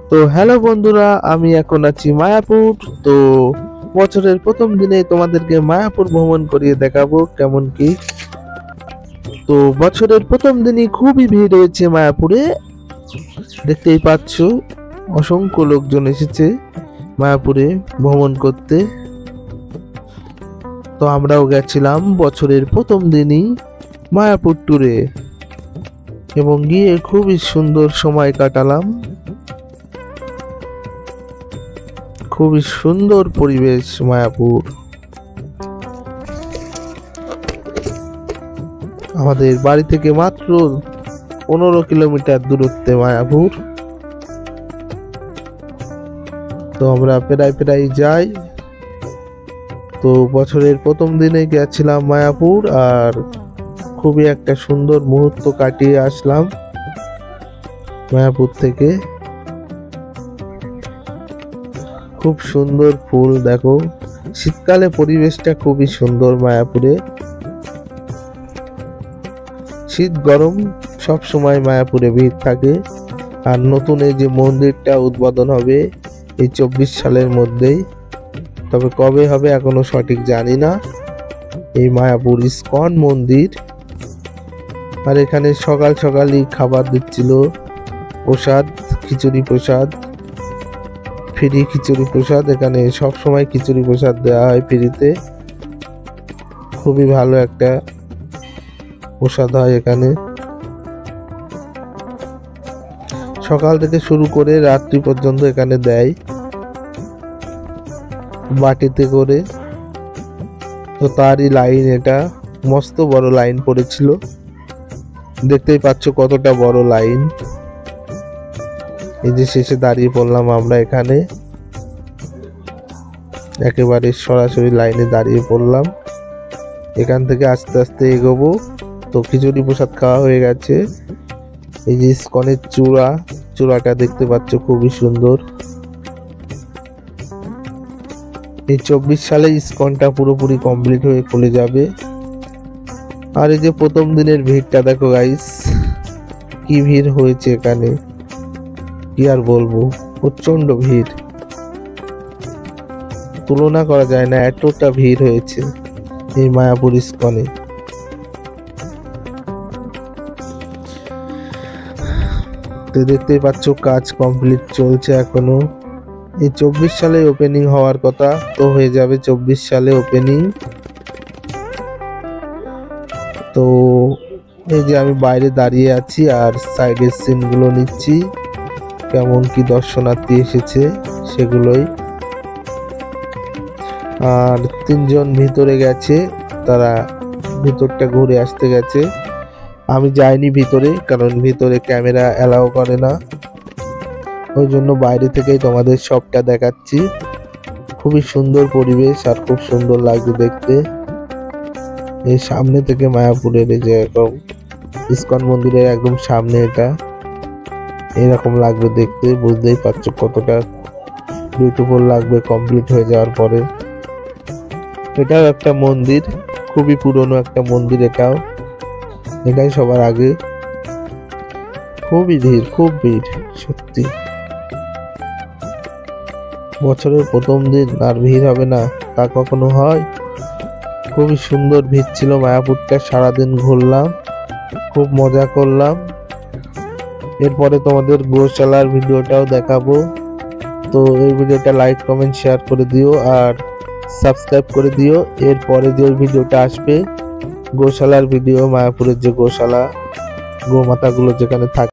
তো হ্যালো বন্ধুরা, আমি এখন আছি মায়াপুর। তো বছরের প্রথম দিনে তোমাদেরকে মায়াপুর ভ্রমণ করিয়ে দেখাবো কেমন কি। তো বছরের প্রথম দিনই খুবই ভিড় হয়েছে মায়াপুরে, দেখতেই পাচ্ছ অসংখ্য লোকজন এসেছে মায়াপুরে ভ্রমণ করতে। তো আমরাও গেছিলাম বছরের প্রথম দিনই মায়াপুর ট্যুরে এবং গিয়ে খুবই সুন্দর সময় কাটালাম। খুবই সুন্দর পরিবেশ মায়াপুর। আমাদের বাড়ি থেকে মাত্র 15 কিলোমিটার দূরত্বে মায়াপুর। তো আমরা প্রায় যাই। তো বছরের প্রথম দিনে গেছিলাম মায়াপুর আর খুবই একটা সুন্দর মুহূর্ত কাটিয়ে আসলাম মায়াপুর থেকে। খুব সুন্দর ফুল, দেখো শীতকালে পরিবেশটা খুবই সুন্দর মায়াপুরে। শীত গরম সব সময় মায়াপুরে ভিড় থাকে। আর নতুন এই যে মন্দিরটা উদ্বোধন হবে এই 24 সালের মধ্যেই, তবে কবে হবে এখনো সঠিক জানি না। এই মায়াপুর ইস্কন মন্দির। আর এখানে সকাল সকালই খাবার দিচ্ছিল, প্রসাদ, খিচুড়ি প্রসাদ, ফ্রি খিচুড়ি প্রসাদ। এখানে সব সময় খিচুড়ি প্রসাদ দেওয়া হয় ফ্রিতে। খুবই ভালো একটা প্রসাদ হয় এখানে। সকাল থেকে শুরু করে রাত্রি পর্যন্ত এখানে দেয় বাটিতে করে। তো তারই লাইন, এটা মস্ত বড় লাইন পড়েছিল, দেখতেই পাচ্ছ কতটা বড় লাইন। এই যে শেষে দাঁড়িয়ে পড়লাম আমরা এখানে, একেবারে সরাসরি লাইনে দাঁড়িয়ে পড়লাম। এখান থেকে আস্তে আস্তে এগোবো। তো খিচুড়ি প্রসাদ খাওয়া হয়ে গেছে। এই যে ইস্কনের চূড়াটা দেখতে পাচ্ছ খুবই সুন্দর। এই 24 সালে ইস্কনটা পুরোপুরি কমপ্লিট হয়ে খুলে যাবে। আর এই যে প্রথম দিনের ভিড়টা দেখো গাইস, কি ভিড় হয়েছে এখানে, কি আর বলবো, প্রচন্ড ভিড়, তুলনা করা যায় না, এতটা ভিড় হয়েছে এই মায়াপুর ইস্কনে। তো দেখতেই পাচ্ছ কাজ কমপ্লিট চলছে এখনো। এই 24 সালে ওপেনিং হওয়ার কথা, তো হয়ে যাবে 24 সালে ওপেনিং। তো এই যে আমি বাইরে দাঁড়িয়ে আছি আর সাইডের সিনগুলো নিচ্ছি, কেমন কি দর্শনার্থী এসেছে সেগুলোই। আর 3 জন ভিতরে গেছে, তারা ভিতরটা ঘুরে আসতে গেছে। আমি যাইনি ভিতরে, কারণ ভিতরে ক্যামেরা অ্যালাউ করে না, ওই জন্য বাইরে থেকেই তোমাদের সবটা দেখাচ্ছি। খুবই সুন্দর পরিবেশ আর খুব সুন্দর লাগছে দেখতে। এই সামনে থেকে মায়াপুরের এই যে একদম ইস্কন মন্দিরের একদম সামনে, এটা এরকম লাগবে দেখতে, বুঝতেই পারছো কতটা বিউটিফুল লাগবে কমপ্লিট হয়ে যাওয়ার পরে। এটাও একটা মন্দির, খুবই পুরনো একটা মন্দির এটাই সবার আগে। খুবই ভিড়, খুব ভিড় সত্যি। বছরের প্রথম দিন আর ভিড় হবে না তা কখনো হয়? খুবই সুন্দর ভিড় ছিল মায়াপুরটা, সারাদিন ঘুরলাম, খুব মজা করলাম। এরপরে তোমাদের গোশালার ভিডিওটাও দেখাবো। তো এই ভিডিওটা লাইক কমেন্ট শেয়ার করে দিও আর সাবস্ক্রাইব করে দিও। এরপরে যে ভিডিওটা আসবে গোশালার ভিডিও, মায়াপুরের যে গোশালা, গোমাতাগুলো যেখানে থাকে।